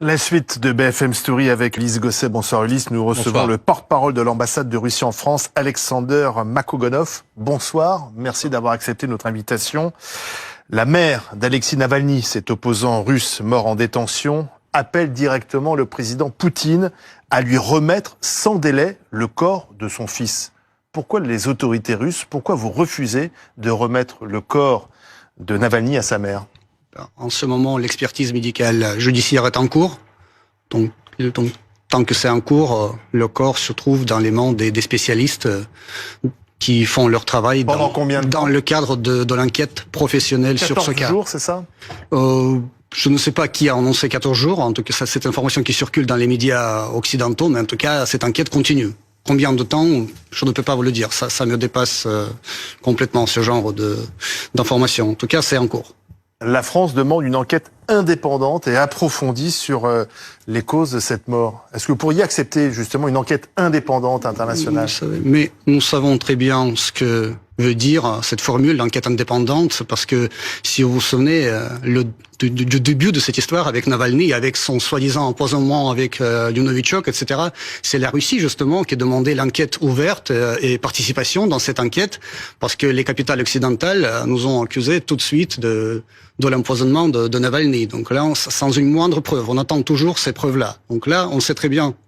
La suite de BFM Story avec Ulysse Gosset. Bonsoir Ulysse. Nous recevons le porte-parole de l'ambassade de Russie en France, Alexander Makogonov. Bonsoir. Merci d'avoir accepté notre invitation. La mère d'Alexis Navalny, cet opposant russe mort en détention, appelle directement le président Poutine à lui remettre sans délai le corps de son fils. Pourquoi les autorités russes, pourquoi vous refusez de remettre le corps de Navalny à sa mère ? En ce moment, l'expertise médicale judiciaire est en cours. Donc tant que c'est en cours, le corps se trouve dans les mains des spécialistes qui font leur travail dans le cadre de l'enquête professionnelle sur ce cas. 14 jours, c'est ça ? Je ne sais pas qui a annoncé 14 jours. En tout cas, c'est cette information qui circule dans les médias occidentaux, mais en tout cas, cette enquête continue. Combien de temps, je ne peux pas vous le dire. Ça me dépasse complètement ce genre d'informations. En tout cas, c'est en cours. La France demande une enquête indépendante et approfondie sur les causes de cette mort. Est-ce que vous pourriez accepter justement une enquête indépendante internationale ? Mais nous savons très bien ce que veut dire cette formule, l'enquête indépendante, parce que si vous vous souvenez du début de cette histoire avec Navalny, avec son soi-disant empoisonnement avec Novichok, etc., c'est la Russie justement qui demandait l'enquête ouverte et participation dans cette enquête, parce que les capitales occidentales nous ont accusés tout de suite de l'empoisonnement de Navalny. Donc là, sans une moindre preuve, on attend toujours ces preuves-là. Donc là, on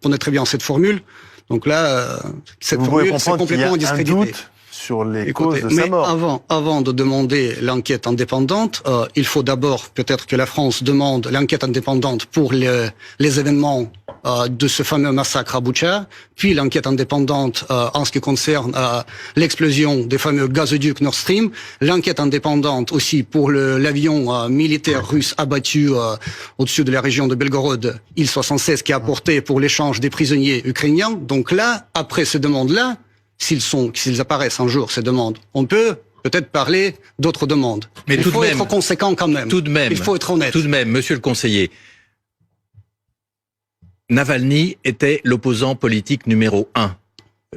connaît très bien cette formule. Donc là, cette formule, c'est complètement discrédité. Sur les causes de sa mort. Avant de demander l'enquête indépendante, il faut d'abord peut-être que la France demande l'enquête indépendante pour les événements de ce fameux massacre à Boutcha, puis l'enquête indépendante en ce qui concerne l'explosion des fameux gazoducs Nord Stream, l'enquête indépendante aussi pour l'avion militaire russe abattu au-dessus de la région de Belgorod, Il-76, qui a apporté pour l'échange des prisonniers ukrainiens. Donc là, après ces demandes-là, s'ils apparaissent un jour, ces demandes, on peut peut-être parler d'autres demandes. Mais il faut être conséquent quand même. Tout de même. Il faut être honnête. Tout de même, monsieur le conseiller, Navalny était l'opposant politique numéro 1,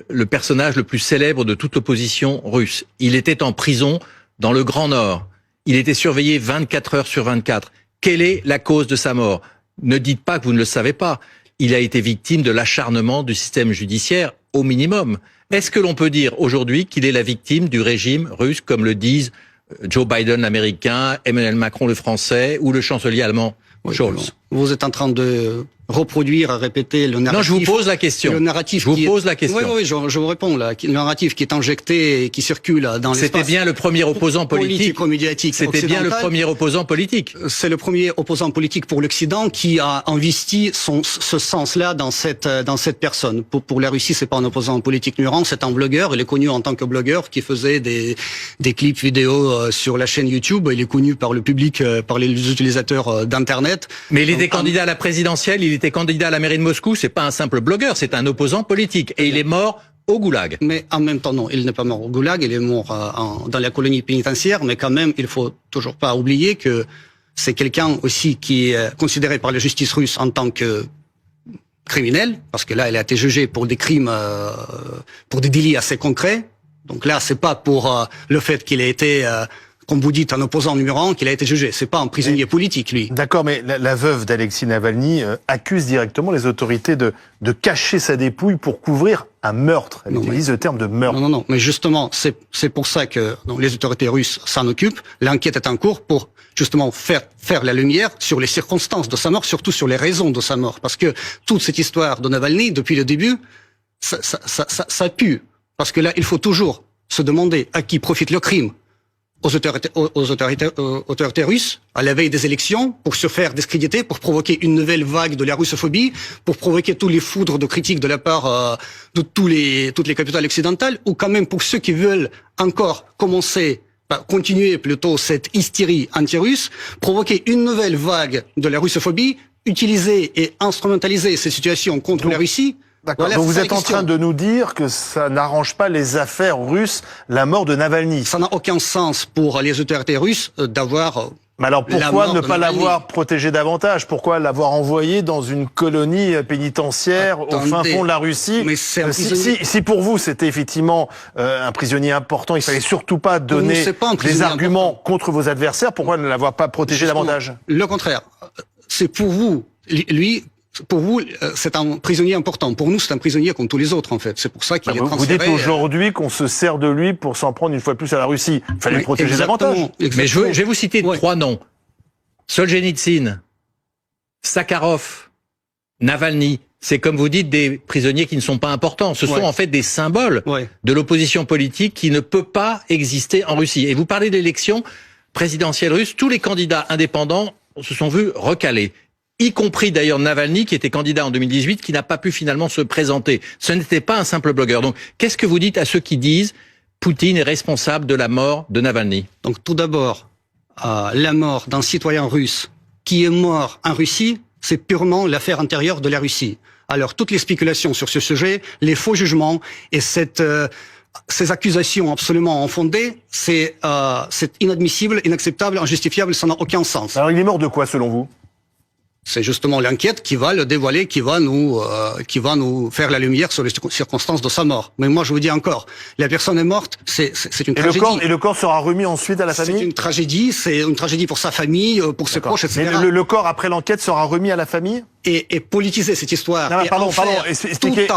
le personnage le plus célèbre de toute l'opposition russe. Il était en prison dans le Grand Nord. Il était surveillé 24 heures sur 24. Quelle est la cause de sa mort ? Ne dites pas que vous ne le savez pas. Il a été victime de l'acharnement du système judiciaire au minimum. Est-ce que l'on peut dire aujourd'hui qu'il est la victime du régime russe, comme le disent Joe Biden l'américain, Emmanuel Macron le français ou le chancelier allemand Scholz ? Vous êtes en train de reproduire, répéter le narratif. Non, je vous pose la question. Le narratif je vous pose la question. Oui, je vous réponds là. Le narratif qui est injecté et qui circule dans l'espace. C'était bien le premier opposant politique. Politico-médiatique. C'était bien le premier opposant politique. C'est le premier opposant politique pour l'Occident qui a investi ce sens-là dans cette personne. Pour la Russie, c'est pas un opposant politique numéro 1, c'est un blogueur. Il est connu en tant que blogueur qui faisait des clips vidéo sur la chaîne YouTube. Il est connu par le public, par les utilisateurs d'internet. Mais il était candidat à la présidentielle, il était candidat à la mairie de Moscou, c'est pas un simple blogueur, c'est un opposant politique. Et il est mort au goulag. Mais en même temps, non, il n'est pas mort au goulag, il est mort dans la colonie pénitentiaire, mais quand même, il faut toujours pas oublier que c'est quelqu'un aussi qui est considéré par la justice russe en tant que criminel, parce que là, il a été jugé pour des crimes, pour des délits assez concrets. Donc là, c'est pas pour le fait qu'il ait été comme vous dites, un opposant numéro 1, qu'il a été jugé. C'est pas un prisonnier politique, lui. D'accord, mais la veuve d'Alexis Navalny accuse directement les autorités de cacher sa dépouille pour couvrir un meurtre. Elle utilise le terme de meurtre. Non, mais justement, c'est pour ça que les autorités russes s'en occupent. L'enquête est en cours pour justement faire la lumière sur les circonstances de sa mort, surtout sur les raisons de sa mort. Parce que toute cette histoire de Navalny, depuis le début, ça pue. Parce que là, il faut toujours se demander à qui profite le crime. Aux autorités russes, à la veille des élections, pour se faire discréditer, pour provoquer une nouvelle vague de la russophobie, pour provoquer tous les foudres de critiques de la part de toutes les capitales occidentales, ou quand même pour ceux qui veulent encore continuer plutôt cette hystérie anti-russe, provoquer une nouvelle vague de la russophobie, utiliser et instrumentaliser ces situations contre la Russie. D'accord. Voilà, donc vous êtes en train de nous dire que ça n'arrange pas les affaires russes, la mort de Navalny. Ça n'a aucun sens pour les autorités russes d'avoir... Mais alors pourquoi ne pas l'avoir protégé davantage ? Pourquoi l'avoir envoyé dans une colonie pénitentiaire au fin fond de la Russie ? Mais si pour vous c'était effectivement un prisonnier important, il fallait surtout pas donner des arguments contre vos adversaires, pourquoi ne l'avoir pas protégé davantage ? Le contraire. C'est pour vous lui, pour vous, c'est un prisonnier important. Pour nous, c'est un prisonnier comme tous les autres, en fait. C'est pour ça qu'il est transféré. Vous dites aujourd'hui qu'on se sert de lui pour s'en prendre une fois de plus à la Russie. Il fallait le protéger davantage. Mais je vais vous citer 3 noms. Solzhenitsyn, Sakharov, Navalny. C'est comme vous dites des prisonniers qui ne sont pas importants. Ce sont en fait des symboles de l'opposition politique qui ne peut pas exister en Russie. Et vous parlez d'élections présidentielles russes. Tous les candidats indépendants se sont vus recalés. Y compris d'ailleurs Navalny, qui était candidat en 2018, qui n'a pas pu finalement se présenter. Ce n'était pas un simple blogueur. Donc, qu'est-ce que vous dites à ceux qui disent Poutine est responsable de la mort de Navalny? Donc, tout d'abord, la mort d'un citoyen russe qui est mort en Russie, c'est purement l'affaire intérieure de la Russie. Alors, toutes les spéculations sur ce sujet, les faux jugements et ces accusations absolument infondées, c'est inadmissible, inacceptable, injustifiable, ça n'a aucun sens. Alors, il est mort de quoi, selon vous? C'est justement l'enquête qui va le dévoiler, qui va nous faire la lumière sur les circonstances de sa mort. Mais moi, je vous dis encore, la personne est morte, c'est une tragédie. Et le corps sera remis ensuite à la famille? C'est une tragédie pour sa famille, pour ses proches, etc. Mais le corps, après l'enquête, sera remis à la famille? Et politiser cette histoire. Non, pardon, expliquez.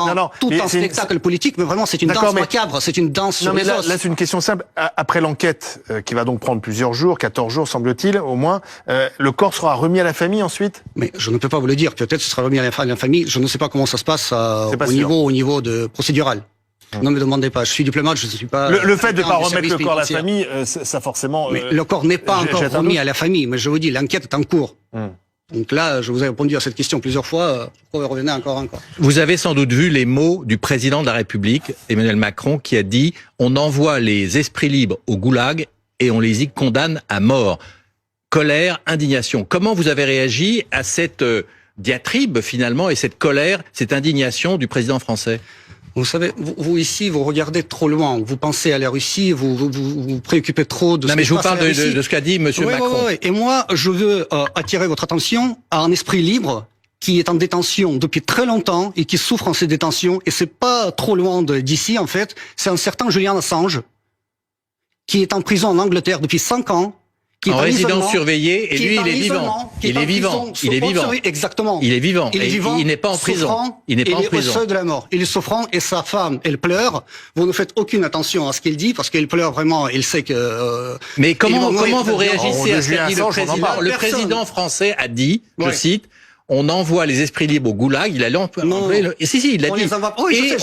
Tout un spectacle politique, mais vraiment, c'est une danse macabre, c'est une danse sur les os. Là, c'est une question simple. Après l'enquête, qui va donc prendre plusieurs jours, 14 jours, semble-t-il, au moins, le corps sera remis à la famille ensuite? Mais je ne peux pas vous le dire. Peut-être ce sera remis à la famille. Je ne sais pas comment ça se passe au niveau de procédural. Ne me demandez pas. Je suis diplomate, je ne suis pas. Le fait de ne pas remettre le corps à la famille, ça forcément. Mais le corps n'est pas encore remis à la famille. Mais je vous dis, l'enquête est en cours. Donc là, je vous ai répondu à cette question plusieurs fois. Pourquoi revenez encore? Vous avez sans doute vu les mots du président de la République, Emmanuel Macron, qui a dit « On envoie les esprits libres au goulag et on les y condamne à mort ». Colère, indignation. Comment vous avez réagi à cette diatribe, finalement, et cette colère, cette indignation du président français? Vous savez, vous ici, vous regardez trop loin. Vous pensez à la Russie, vous préoccupez trop de ce qui se passe. Non, mais je vous parle de ce qu'a dit Monsieur Macron. Et moi, je veux attirer votre attention à un esprit libre qui est en détention depuis très longtemps et qui souffre en ces détentions. Et c'est pas trop loin d'ici, en fait. C'est un certain Julian Assange qui est en prison en Angleterre depuis 5 ans. En résidence surveillée, et lui, il est vivant. Il est vivant. Il est vivant. Exactement. Il est vivant. Il est vivant. Il n'est pas en prison. Il n'est pas en prison. Il est au seuil de la mort. Il est souffrant et sa femme, elle pleure. Vous ne faites aucune attention à ce qu'il dit parce qu'il pleure vraiment. Il sait que. Mais comment vous réagissez à ce qu'a dit le président? Le président français a dit, je cite, on envoie les esprits libres au goulag, il a il l'a dit.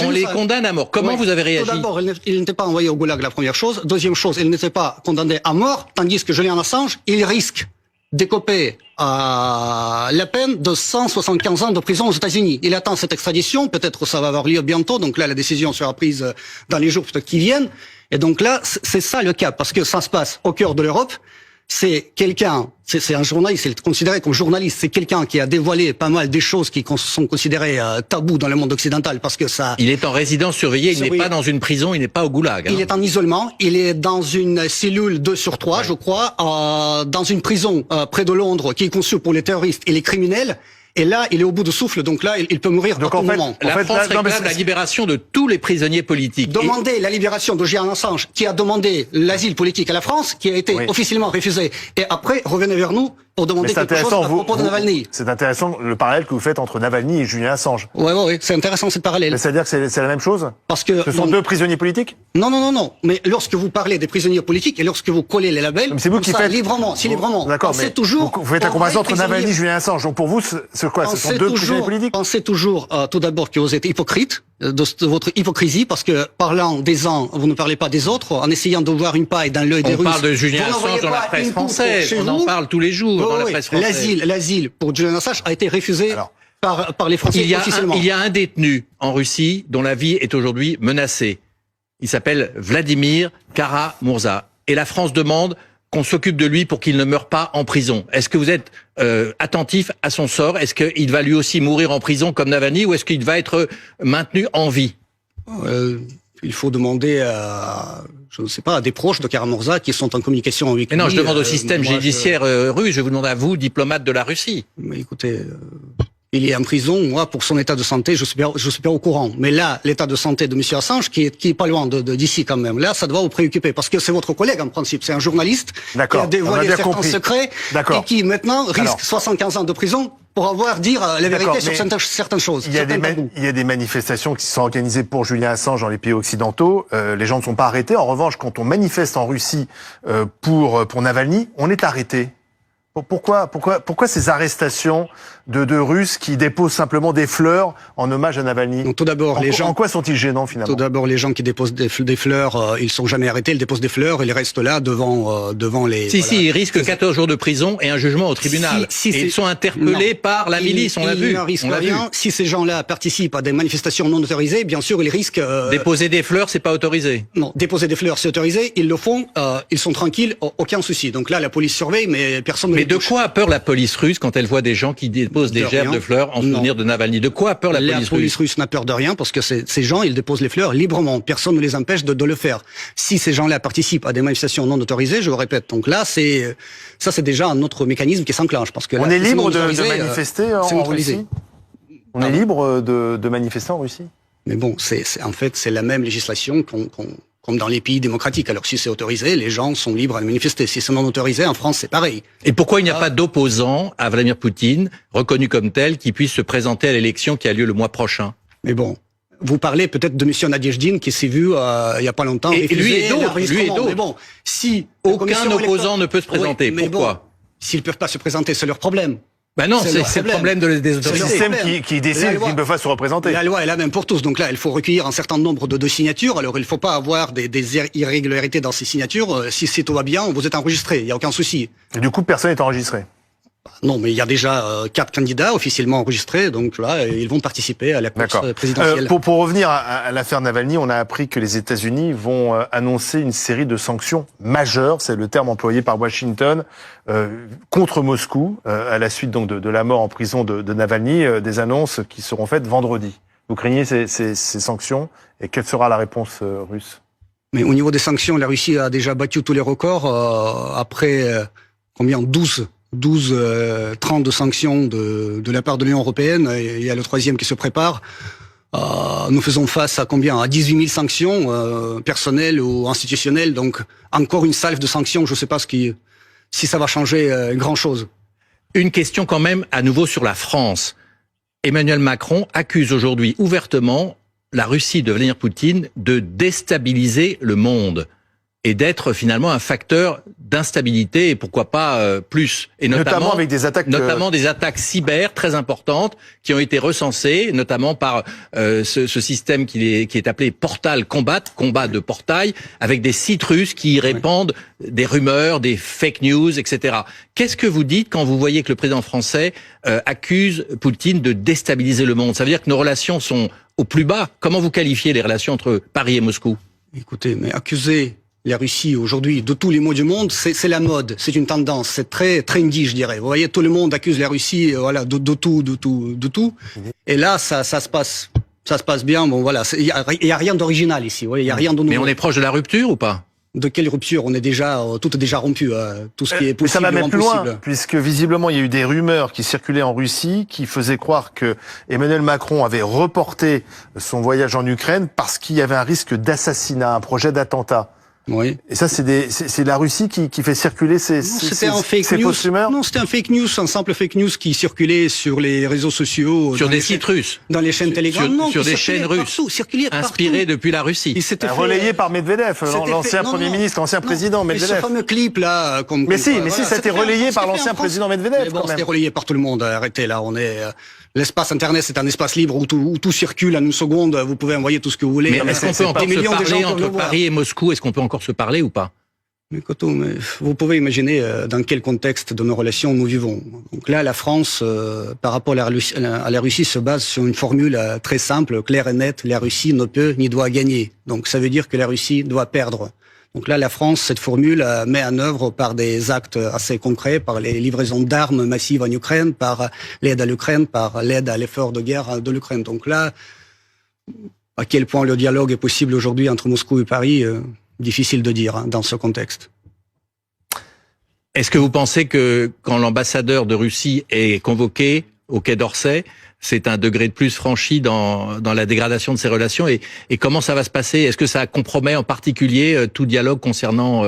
On les condamne à mort. Comment vous avez réagi? Tout d'abord, il n'était pas envoyé au goulag, la première chose. Deuxième chose, il n'était pas condamné à mort, tandis que Julian Assange, il risque d'écoper la peine de 175 ans de prison aux États-Unis. Il attend cette extradition, peut-être ça va avoir lieu bientôt, donc là la décision sera prise dans les jours peut-être qui viennent. Et donc là, c'est ça le cas, parce que ça se passe au cœur de l'Europe. C'est quelqu'un, c'est un journaliste, il est considéré comme journaliste, c'est quelqu'un qui a dévoilé pas mal des choses qui sont considérées tabous dans le monde occidental parce que ça... Il est en résidence surveillée, il n'est pas dans une prison, il n'est pas au goulag. Il est en isolement, il est dans une cellule 2/3, je crois, dans une prison près de Londres qui est conçue pour les terroristes et les criminels. Et là, il est au bout de souffle, donc là, il peut mourir à tout moment. La France réclame la libération de tous les prisonniers politiques. Demander la libération de Julian Assange, qui a demandé l'asile politique à la France, qui a été officiellement refusé. Et après, revenez vers nous pour demander quelque chose à propos de Navalny. C'est intéressant le parallèle que vous faites entre Navalny et Julian Assange. Oui, c'est intéressant ce parallèle. C'est-à-dire que c'est la même chose? Parce que ce sont deux prisonniers politiques? Non. Mais lorsque vous parlez des prisonniers politiques et lorsque vous collez les labels, c'est vous qui faites librement. D'accord, mais toujours. Vous faites la comparaison entre Navalny et Julian Assange. Donc pour vous, c'est quoi? Ce sont deux prisonniers politiques? Pensez toujours, tout d'abord, que vous êtes hypocrite de votre hypocrisie, parce que parlant des uns, vous ne parlez pas des autres, en essayant de voir une paille dans l'œil des Russes. On parle de Julian Assange dans la presse française. On en parle tous les jours dans la presse française. L'asile pour Julian Assange a été refusé par les Français officiellement. Il y a un détenu en Russie dont la vie est aujourd'hui menacée. Il s'appelle Vladimir Kara-Murza. Et la France demande qu'on s'occupe de lui pour qu'il ne meure pas en prison. Est-ce que vous êtes attentif à son sort? Est-ce qu'il va lui aussi mourir en prison comme Navalny, ou est-ce qu'il va être maintenu en vie? Il faut demander à, je ne sais pas, à des proches de Kara-Murza qui sont en communication avec lui. Mais non, je demande au système judiciaire russe, je vous demande à vous, diplomate de la Russie. Mais écoutez, il est en prison, moi, pour son état de santé, je suis pas au courant. Mais là, l'état de santé de M. Assange, qui est pas loin d'ici quand même, là, ça doit vous préoccuper, parce que c'est votre collègue, en principe. C'est un journaliste qui a dévoilé certains secrets, et qui, maintenant, risque 75 ans de prison dire la vérité sur certaines choses. Il y a des manifestations qui sont organisées pour Julian Assange dans les pays occidentaux. Les gens ne sont pas arrêtés. En revanche, quand on manifeste en Russie pour Navalny, on est arrêté. Pourquoi ces arrestations de Russes qui déposent simplement des fleurs en hommage à Navalny? Donc, tout d'abord, en quoi sont-ils gênants finalement? Tout d'abord, les gens qui déposent des fleurs, ils sont jamais arrêtés, ils déposent des fleurs, ils restent là devant les. Si, ils risquent 14 jours de prison et un jugement au tribunal. Et ils sont interpellés par la milice, on l'a vu. Ils ne risquent rien. Si ces gens-là participent à des manifestations non autorisées, bien sûr, ils risquent. Déposer des fleurs, c'est pas autorisé. Non, déposer des fleurs, c'est autorisé. Ils le font, ils sont tranquilles, aucun souci. Donc là, la police surveille, mais personne. Mais de quoi a peur la police russe quand elle voit des gens qui déposent des gerbes de fleurs en souvenir de Navalny? De quoi a peur la police russe n'a peur de rien parce que ces gens, ils déposent les fleurs librement. Personne ne les empêche de le faire. Si ces gens-là participent à des manifestations non autorisées, je le répète. Donc là, c'est déjà un autre mécanisme qui s'enclenche parce que on est libre de manifester en Russie. On est libre de manifester en Russie. Mais bon, en fait, c'est la même législation comme dans les pays démocratiques. Alors si c'est autorisé, les gens sont libres à manifester. Si c'est non autorisé, en France, c'est pareil. Et pourquoi il n'y a pas d'opposant à Vladimir Poutine, reconnu comme tel, qui puisse se présenter à l'élection qui a lieu le mois prochain? Mais bon, vous parlez peut-être de M. Nadiejdine qui s'est vu il y a pas longtemps. Et lui et d'autres. Mais bon, si aucun opposant ne peut se présenter, pourquoi? Bon, s'ils peuvent pas se présenter, c'est leur problème. Ben non, c'est le problème des autorités. C'est le système qui décide qu'ils ne peuvent pas se représenter. La loi est la même pour tous. Donc là, il faut recueillir un certain nombre de signatures. Alors, il ne faut pas avoir des irrégularités dans ces signatures. Si tout va bien, vous êtes enregistré. Il n'y a aucun souci. Et du coup, personne n'est enregistré. Non, mais il y a déjà 4 candidats officiellement enregistrés, donc là, ils vont participer à la course présidentielle. Pour revenir à l'affaire Navalny, on a appris que les États-Unis vont annoncer une série de sanctions majeures, c'est le terme employé par Washington, contre Moscou, à la suite donc de la mort en prison de Navalny, des annonces qui seront faites vendredi. Vous craignez ces sanctions et quelle sera la réponse russe? Mais au niveau des sanctions, la Russie a déjà battu tous les records après 12 30 de sanctions de la part de l'Union européenne. Il y a le 3e qui se prépare. Nous faisons face à à 18 000 sanctions personnelles ou institutionnelles. Donc encore une salve de sanctions. Je ne sais pas si ça va changer grand-chose. Une question quand même à nouveau sur la France. Emmanuel Macron accuse aujourd'hui ouvertement la Russie de Vladimir Poutine de déstabiliser le monde et d'être finalement un facteur d'instabilité et pourquoi pas plus. Et notamment avec des attaques, des attaques cyber très importantes qui ont été recensées, notamment par ce système qui est appelé Portal Combat de portail, avec des sites russes qui répandent des rumeurs, des fake news, etc. Qu'est-ce que vous dites quand vous voyez que le président français accuse Poutine de déstabiliser le monde? Ça veut dire que nos relations sont au plus bas. Comment vous qualifiez les relations entre Paris et Moscou? Écoutez, mais accuser la Russie aujourd'hui de tous les maux du monde, c'est la mode, c'est une tendance, c'est très trendy, je dirais. Vous voyez, tout le monde accuse la Russie, voilà, de tout. Et là, ça se passe bien. Bon, voilà, il y a rien d'original ici. Il y a rien de nouveau. Mais on est proche de la rupture ou pas? De quelle rupture? On est déjà, tout est déjà rompu. Tout ce qui est possible. Mais ça va même plus loin, puisque visiblement il y a eu des rumeurs qui circulaient en Russie, qui faisaient croire que Emmanuel Macron avait reporté son voyage en Ukraine parce qu'il y avait un risque d'assassinat, un projet d'attentat. Oui. Et ça, c'est la Russie qui fait circuler ces fausses rumeurs? Non, c'était un fake news, un simple fake news qui circulait sur les réseaux sociaux. Sur des sites russes? Dans les chaînes Telegram? Sur des chaînes russes? Inspirées depuis la Russie? Relayé par Medvedev, l'ancien Premier ministre, l'ancien président Medvedev. Ce fameux clip là, Mais ça a été relayé par l'ancien président Medvedev. Bon, c'était relayé par tout le monde. Arrêtez là, l'espace Internet, c'est un espace libre où tout circule en une seconde. Vous pouvez envoyer tout ce que vous voulez. Mais est-ce qu'on peut encore se parler entre Paris et Moscou? Est-ce qu'on peut encore se parler ou pas? Mais vous pouvez imaginer dans quel contexte de nos relations nous vivons. Donc là, la France, par rapport à la Russie, se base sur une formule très simple, claire et nette. La Russie ne peut ni doit gagner. Donc ça veut dire que la Russie doit perdre. Donc là, la France, cette formule, met en œuvre par des actes assez concrets, par les livraisons d'armes massives en Ukraine, par l'aide à l'Ukraine, par l'aide à l'effort de guerre de l'Ukraine. Donc là, à quel point le dialogue est possible aujourd'hui entre Moscou et Paris, difficile de dire dans ce contexte. Est-ce que vous pensez que quand l'ambassadeur de Russie est convoqué au Quai d'Orsay. C'est un degré de plus franchi dans la dégradation de ces relations. Et comment ça va se passer? Est-ce que ça compromet en particulier tout dialogue concernant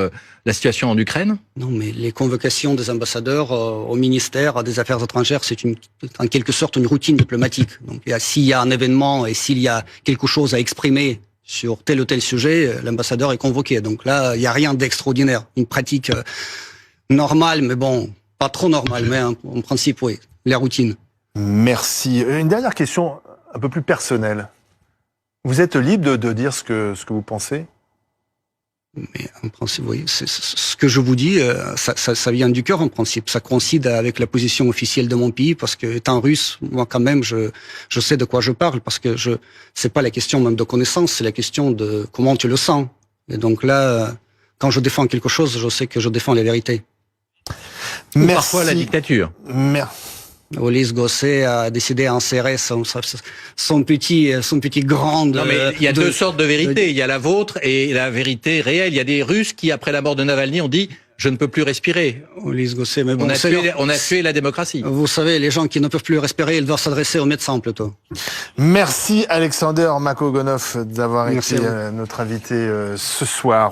la situation en Ukraine? Non, mais les convocations des ambassadeurs au ministère des Affaires étrangères, c'est en quelque sorte une routine diplomatique. Donc s'il y a un événement et s'il y a quelque chose à exprimer sur tel ou tel sujet, l'ambassadeur est convoqué. Donc là, il n'y a rien d'extraordinaire. Une pratique normale, mais bon, pas trop normale, mais en principe, oui, la routine. Merci. Une dernière question un peu plus personnelle. Vous êtes libre de dire ce que vous pensez? Mais en principe, oui, c'est ce que je vous dis, ça vient du cœur en principe. Ça coïncide avec la position officielle de mon pays, parce que étant russe, moi quand même, je sais de quoi je parle, parce que c'est pas la question même de connaissance, c'est la question de comment tu le sens. Et donc là, quand je défends quelque chose, je sais que je défends la vérité. Ou parfois la dictature. Lise Gosset a décidé d'insérer son petit grand... Non, mais il y a deux sortes de vérités. Il y a la vôtre et la vérité réelle. Il y a des Russes qui, après la mort de Navalny, ont dit « je ne peux plus respirer ». Lise Gosset, mais bon, on a tué la démocratie. Vous savez, les gens qui ne peuvent plus respirer, ils doivent s'adresser aux médecins plutôt. Merci Alexander Makogonov d'avoir été notre invité ce soir.